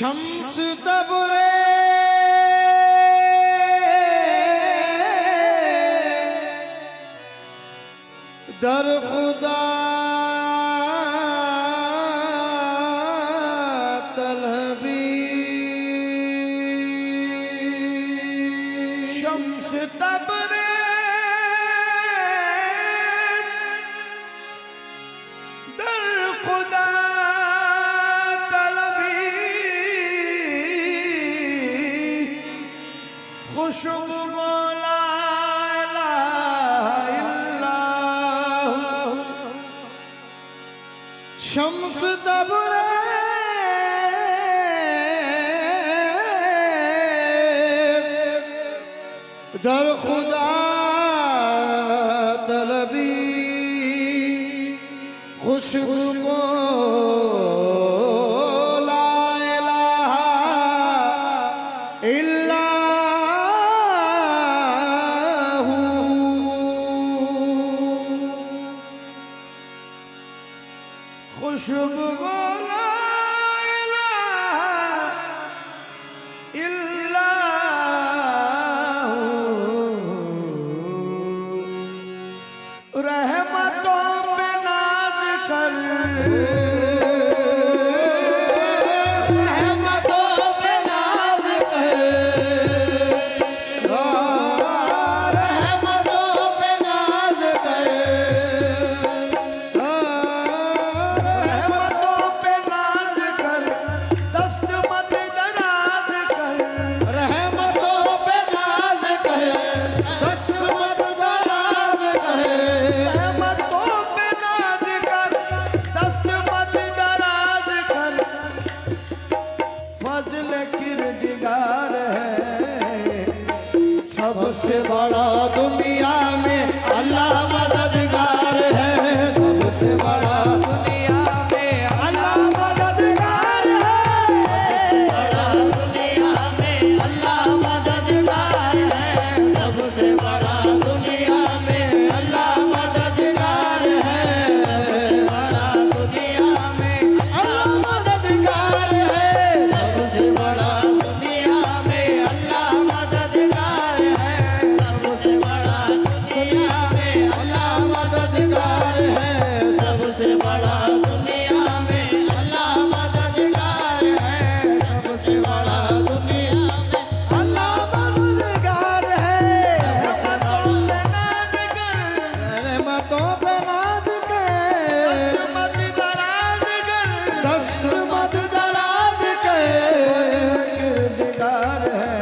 शम्स तबरे दर खुदा तलबी शम्स तबरे दर खुदा तलबी खुशबू ला इलाहा इल्लल्लाह शम्स तबरे दर खुदा तलबी खुशबू को ला इलाहा इल्लल्लाहु खुशबू को ला इलाहा इल्लल्लाहु रहमतों पे नाज कर रहमतों पे नाज कर रहमतों पे नाज कर रहमतों पे नाज कर दस्त मत दराज कर रहमतों पे नाज कर दस्तमत दराज कर रहमतों पे नाज कर दस्त मत दराज कर फजल किरदिगार है सबसे बड़ा दुनिया में अल्लाह मददगार है सबसे बड़ा दुनिया में अल्लाह मददगार है बड़ा दुनिया में अल्लाह मददगार है सबसे बड़ा दुनिया में अल्लाह मददगार है सबसे बड़ा दुनिया में अल्लाह मददगार है सबसे बड़ा दुनिया में अल्लाह मददगार है सबसे बड़ा दुनिया में अल्लाह मददगार है सबसे बड़ा दुनिया में अल्लाह मददगार है सबसे बड़ा दुनिया में अल्लाह मददगार है रहमतों पे नाज कर मत दराज कर दस्तमत दराज कर किरदिगार है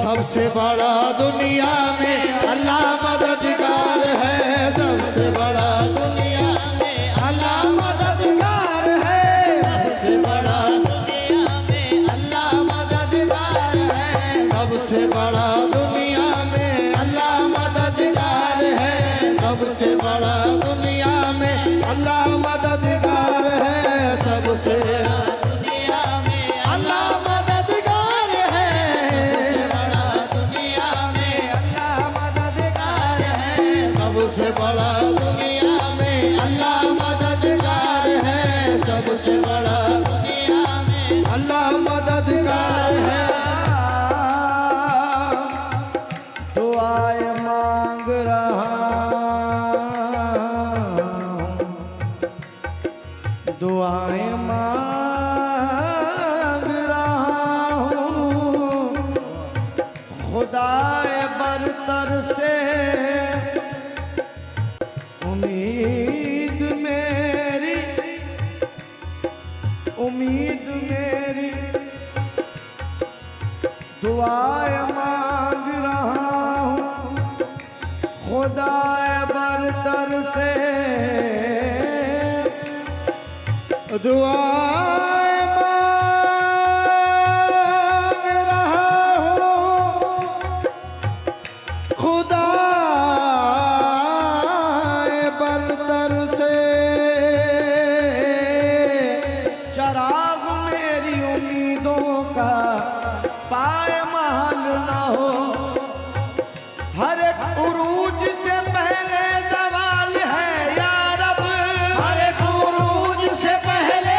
सबसे बड़ा दुनिया में अल्लाह मददगार है सबसे बड़ा दुनिया में अल्लाह मददगार है सबसे बड़ा दुनिया में अल्लाह मददगार है सबसे बड़ा दुनिया में अल्लाह मददगार है सबसे बड़ा दुनिया में अल्लाह मददगार है सबसे दुनिया में अल्लाह मददगार है बड़ा दुनिया में अल्लाह मददगार है सबसे बड़ा दुनिया में अल्लाह मददगार है सबसे बड़ा दुनिया में अल्लाह मददगार है दुआएं मांग रहा हूं, दुआएं मांग रहा हूं खुदाए बरतर से उम्मीद मेरी दुआएं मांग रहा हूं खुदाए बरतर से दुआएं मांग रहा हूं खुदा बरतर से चराग मेरी उम्मीदों का पाए महल न हो हर एक उरूज से पहले जवाल है या रब हर एक उरूज से पहले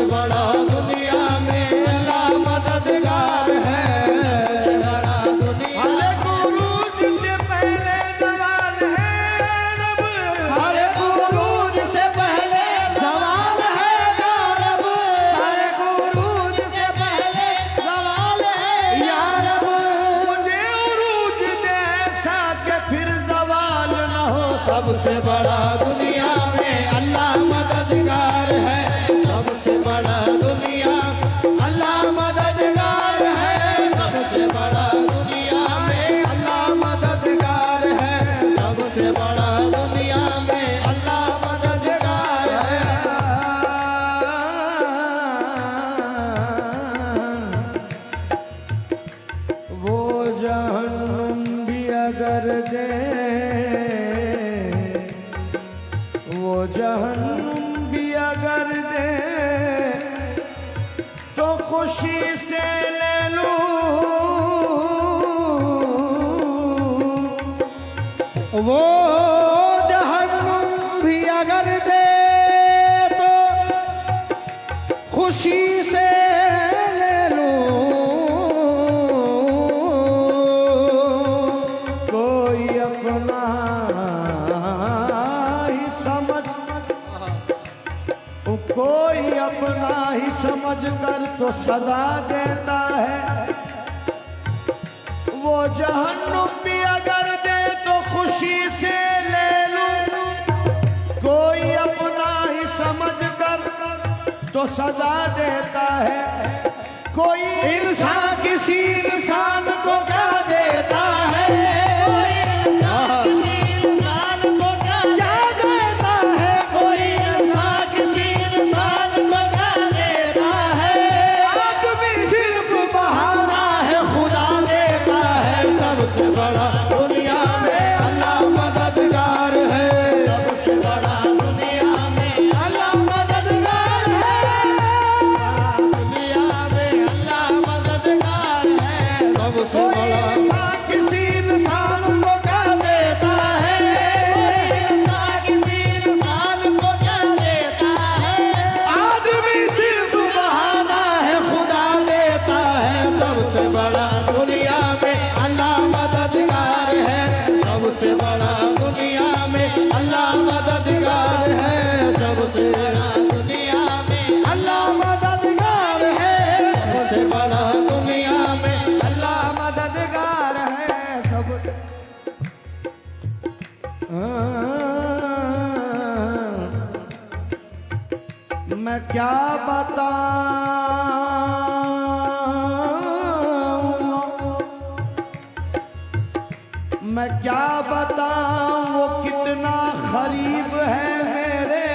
बड़ा दुनिया में अल्लाह मददगार है। बड़ा दुनिया हरे गुरूज से पहले सवाल है रब, हरे गुरूज से पहले सवाल है या रब, हरे गुरूज से पहले सवाल है या रब। मुझे उरूज दे ऐसा के फिर सवाल न हो। सबसे बड़ा दुनिया में अल्लाह मददगार है। सबसे बड़ा दुनिया अल्लाह मददगार है। सबसे बड़ा दुनिया में अल्लाह मददगार है। सबसे बड़ा दुनिया में अल्लाह मददगार है। वो जहन्नुम भी अगर दे, वो जहन्नुम भी अगर दे तो खुशी से ले लूं। वो जहन्नुम भी अगर दे तो खुशी से ले लूं। कोई अपना ही समझ, कोई अपना ही समझ कर तो सजा देता है। वो जहन्नुम भी अगर दे तो खुशी से ले लूं। कोई अपना ही समझ कर तो सजा देता है। कोई इंसान किसी इंसान को क्या देता है? कोई इंसान किसी इंसान को क्या देता है? कोई इंसान किसी इंसान को क्या देता है? आदमी सिर्फ बहाना है, खुदा देता है। सबसे बड़ा दुनिया में अल्लाह मददगार है। सबसे बड़ा दुनिया में अल्लाह मददगार है। दुनिया में अल्लाह मददगार है। सबसे बड़ा किसी इंसान को क्या देता है? इंसान किसी इंसान को क्या देता है? आदमी सिर्फ बहाना है, खुदा देता है। सबसे बड़ा दुनिया में अल्लाह मददगार है। सबसे बड़ा दुनिया में अल्लाह मददगार है। सबसे बड़ा दुनिया में अल्लाह मददगार है। सबसे बड़ा दुनिया में अल्लाह मददगार है। सब मैं क्या बताऊं, मैं क्या बताऊं वो कितना करीब है मेरे।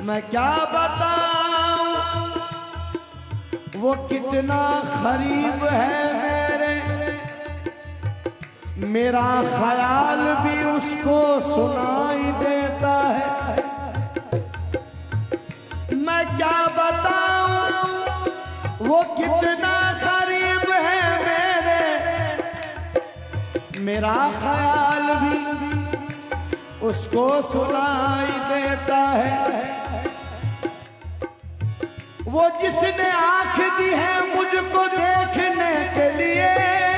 मैं क्या बताऊं वो कितना करीब है मेरे। मेरा ख्याल भी उसको सुनाई देता है। मैं क्या बताऊं वो कितना करीब है मेरे। मेरा ख्याल भी उसको सुनाई देता है। वो जिसने आंख दी है मुझको देखने के लिए,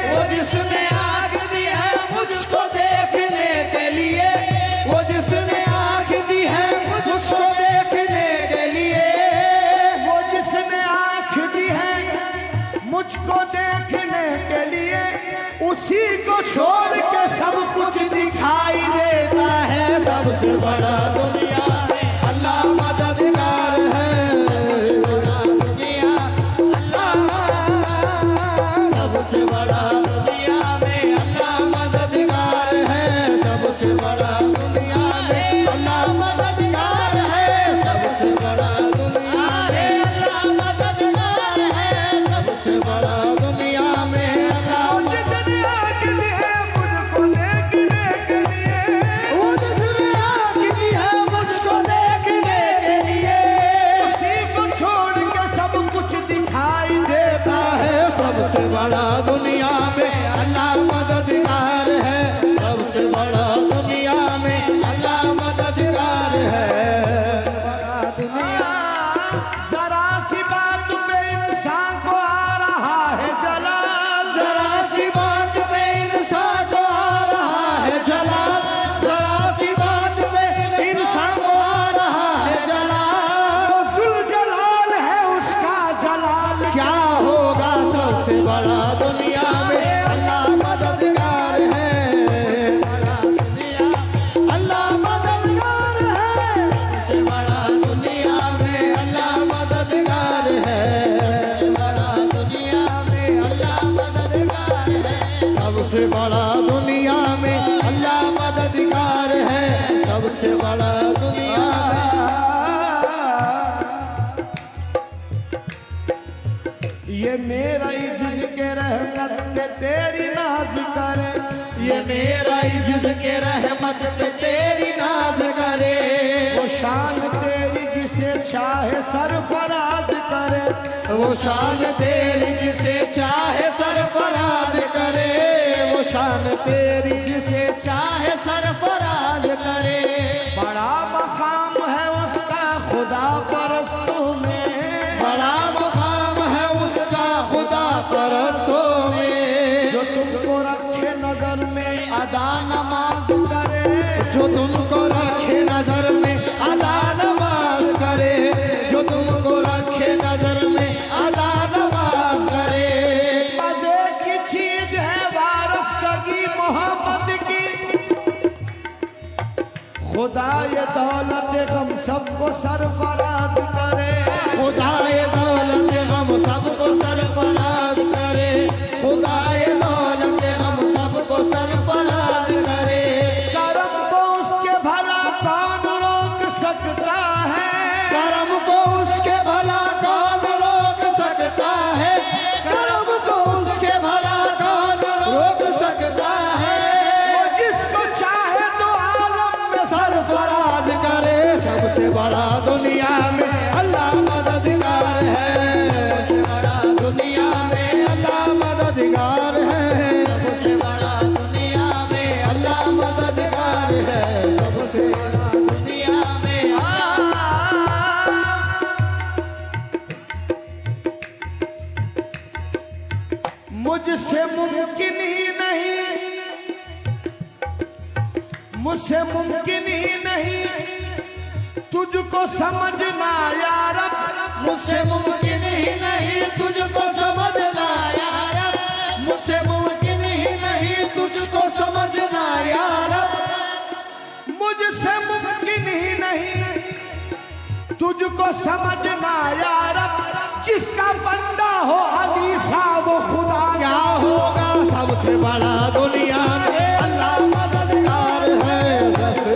वो जिसने आँख दी है मुझको देखने के लिए, वो जिसने आँख दी है मुझको देखने के लिए, वो जिसने आंख दी है मुझको देखने के लिए, उसी को छोड़ के सब कुछ दिखाई देता है। सबसे बड़ा दुनिया में अल्लाह मददगार है। सबसे बड़ा दुनिया अल्लाह, सबसे बड़ा दुनिया में में अल्लाह मददगार है। अल्लाह मददगार है, सबसे बड़ा दुनिया में अल्लाह मददगार है। बड़ा दुनिया में अल्लाह मददगार है। सबसे बड़ा दुनिया में अल्लाह मददगार है। सबसे बड़ा दुनिया में ये मेरा ही जिसके रहमत पे तेरी नाज करे। ये मेरा ही जिसके रहमत पे तेरी नाज करे। वो शान तेरी जिसे चाहे सरफराज करे। वो शान तेरी जिसे चाहे सरफराज करे। वो शान तेरी जिसे चाहे सरफराज करे। बड़ा मकाम है उसका खुदा परस्तों में। बड़ा मकाम है उसका खुदा परस्तों में। जो तुमको रखे नजर में अदा नमाज करे। जो तुमको रखे नजर में अदा नमाज करे। जो तुमको रखे नजर में अदा नमाज करे। मजे की चीज है वारस्तगी मोहम्मद की। खुदा ये दौलत गम सबको सरफराज करे। खुदाए दौलत हम सबको सरफराज करे। खुदाए दौलत हम सबको सरफराज करे। करम को उसके भला कौन रोक सकता है। करम को उसके भला कौन रोक सकता है। करम को उसके भला कौन रोक सकता है। वो जिसको चाहे तो आलम में सरफराज करे। सबसे बड़ा दुनिया में अल्लाह मददगार है। सबसे बड़ा दुनिया में अल्लाह मददगार है। सबसे बड़ा दुनिया में अल्लाह मददगार है। सबसे बड़ा दुनिया में मुझसे मुमकिन ही नहीं, मुझसे मुमकिन ही नहीं तुझको समझना यार। मुझसे मुमकिन ही नहीं तुझको समझना यार। मुझसे मुमकिन ही नहीं तुझको समझना यार। मुझसे मुमकिन ही नहीं तुझको समझना यार। जिसका बंदा हो अलीसा वो खुदा क्या होगा। सबसे बड़ा दुनिया में अल्लाह मददगार है। सबसे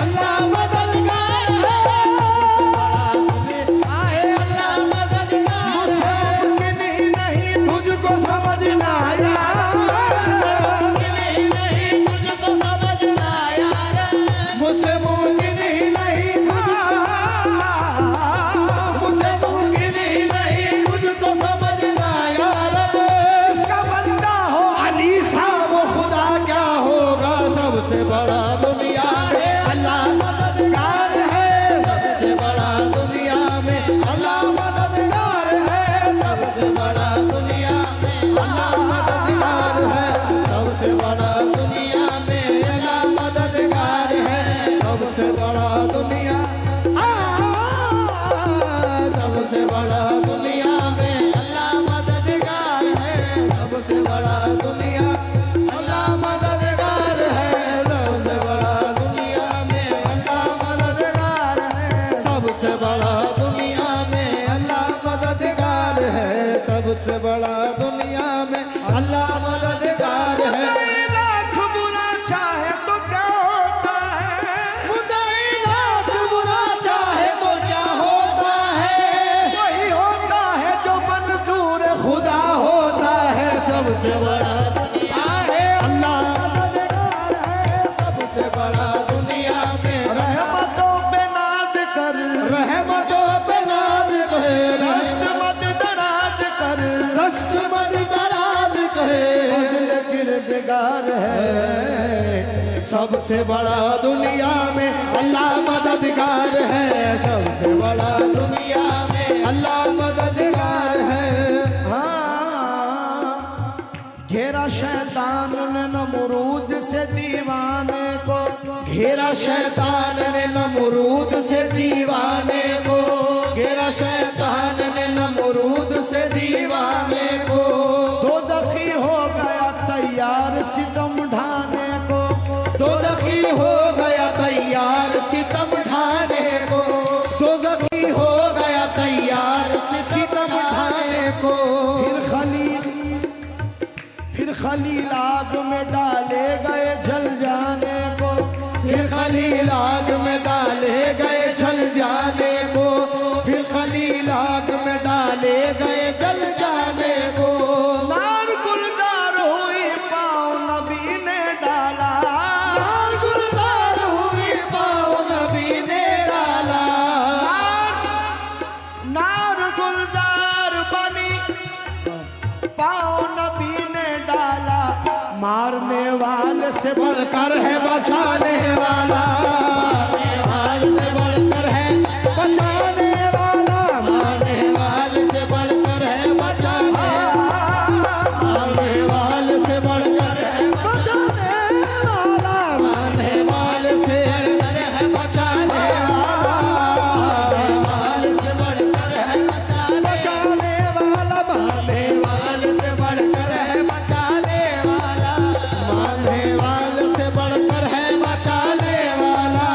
अल्लाह मददगार है। अल्लाह मददगार मुझसे मुमकिन ही नहीं तुझको समझना यार। नहीं तुझको समझना यार। मुझसे मुमकिन ही नहीं मुझसे मुमकिन ही नहीं तुझको समझना यार। जिसका बंदा हो अलीसा वो खुदा क्या होगा। सबसे बड़ा दुनिया में अल्लाह मददगार है। सबसे बड़ा दुनिया में अल्लाह मददगार है। सबसे बड़ा दुनिया में अल्लाह मददगार है। सबसे बड़ा दुनिया में अल्लाह मददगार है। सबसे बड़ा दुनिया सबसे बड़ा दुनिया में अल्लाह मददगार है। सबसे बड़ा दुनिया अल्लाह मददगार है। सबसे बड़ा दुनिया में अल्लाह मददगार है। सबसे बड़ा दुनिया में अल्लाह मददगार है। सबसे बड़ा दुनिया में अल्लाह मददगार है। लाख बुरा चाहे तो क्या होता है। खुदाई लाख बुरा चाहे तो क्या होता है। वही होता है जो मंजूर खुदा होता है। सबसे बड़ा दुनिया है अल्लाह मददगार है। सबसे बड़ा दुनिया में रहमतों पे नाज कर। रहमतों पे नाज करे। रहमत दराज कर। दस्मत दराज करे। किरदगार है। सबसे बड़ा दुनिया में अल्लाह मददगार है। सबसे बड़ा दुनिया में अल्लाह मददगार है। हाँ, घेरा शैतान ने नमरूद से दीवाने को। घेरा शैतान ने नमरूद से दीवाने को। घेरा शैतान ने नमरूद से दीवाने को। सखी हो गया तैयार सितम ढाने को। फिर खलील आग में डाले गए जल जाने को। फिर खलील आग में डाले गए जल जाने को। फिर खलील आग में डाले गए जल जाने को। नार गुलजार हुई पाँव नबी ने डाला। नार गुलजार हुई पाँव नबी ने डाला। नार गुलजार बनी पाँव नबी ने डाला। मारने वाले से बढ़कर है बचाने वाला। मारने वाले से बढ़कर है बचाने वाला। मारने वाले से बढ़कर है बचाने वाला। मारने वाले से बढ़कर है बचाने वाला। मारने वाले से है बचाने वाला। वाले से बढ़कर है बचाने वाला। मारने वाले से बढ़कर है बचाने वाला। मारने वाले से बढ़कर है बचाने वाला।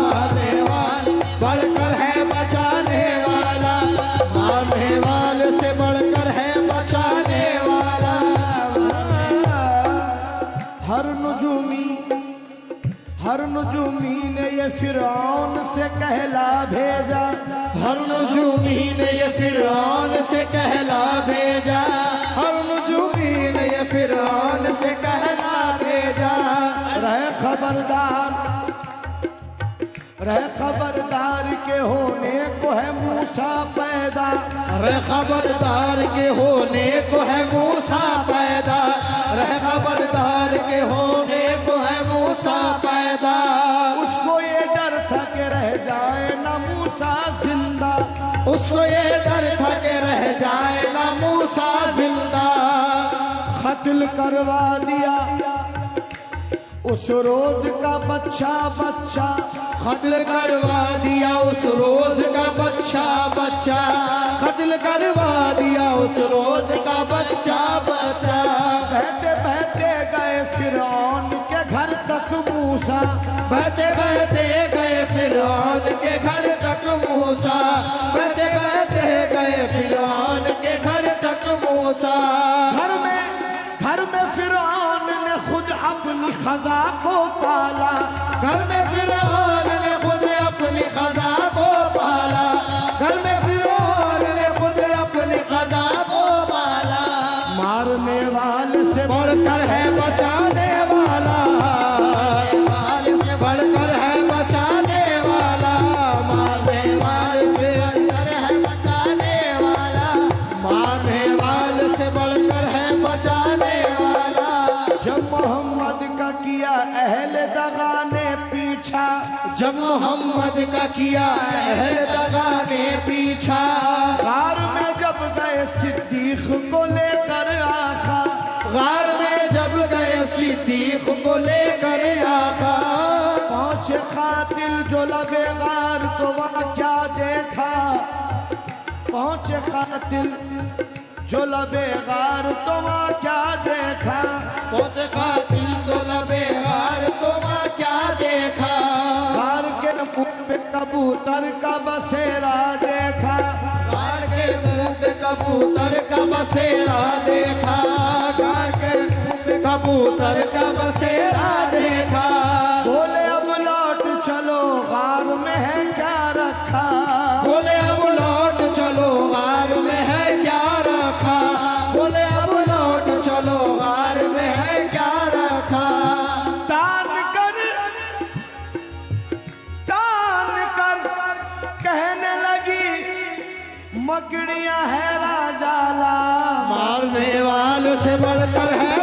मारने वाले बढ़कर है बचाने वाला। मारने वाले से बढ़कर है बचाने वाला। हर नुजूमी ने ये फिरौन से कहला भेजा। हर नुजूमी ने ये फिरौन से कहला भेजा। हर नुजूमी ने ये फिरौन से कहला भेजा। रहे खबरदार के होने को है मूसा पैदा। रहे खबरदार के होने को है मूसा पैदा। रहे खबरदार के होने को है मूसा पैदा। उसको ये डर था कि रह जाए ना मूसा जिंदा। उसको ये डर था कि रह जाए ना मूसा जिंदा। कत्ल करवा दिया उस रोज का बच्चा। कत्ल करवा दिया उस रोज का बच्चा। कत्ल करवा दिया उस रोज का बच्चा। बहते बहते गए फिरौन के घर तक मूसा। बहते बहते गए फिरौन के घर तक मूसा। बहते बहते गए फिरौन के घर तक मूसा। घर में फिरौन ने खुद अपनी खजा को पाला। घर में फिरौन ने खुद अपनी खजा को पाला। घर में फिरौन ने खुद अपनी खजा को पाला। मारने वाले से बढ़कर है बचाने वाला। वाले से बढ़कर है बचाने वाला। मारने वाले से बढ़कर है बचाने वाला। मारने वाले से बढ़कर है बचाने वाला। जब मोहम्मद का किया अहले दगा ने पीछा। जब मोहम्मद का किया अहले दगा ने पीछा। गार में जब गए सिद्दीक को लेकर आखा। गार में जब गए सिद्दीक को लेकर आखा। पहुंचे कातिल जो लबे गार तो वहाँ क्या देखा। पहुंचे कातिल जो लबे गार तो वहाँ क्या देखा। पहुंचे कातिल तो लबे गार तो वहाँ क्या देखा। गार के मुंह पे कबूतर का बसेरा देखा। गार के मुंह पे कबूतर का बसेरा देखा। गार के मुंह पे कबूतर का बसेरा देखा। बोले अब लौट चलो गार में है क्या रखा। बोले अब लौट चलो गार में है क्या रखा। बोले अब लौट चलो गार में है क्या रखा। तान कर कहने लगी मकड़ियां है राजाला। मारने वालों से बढ़कर है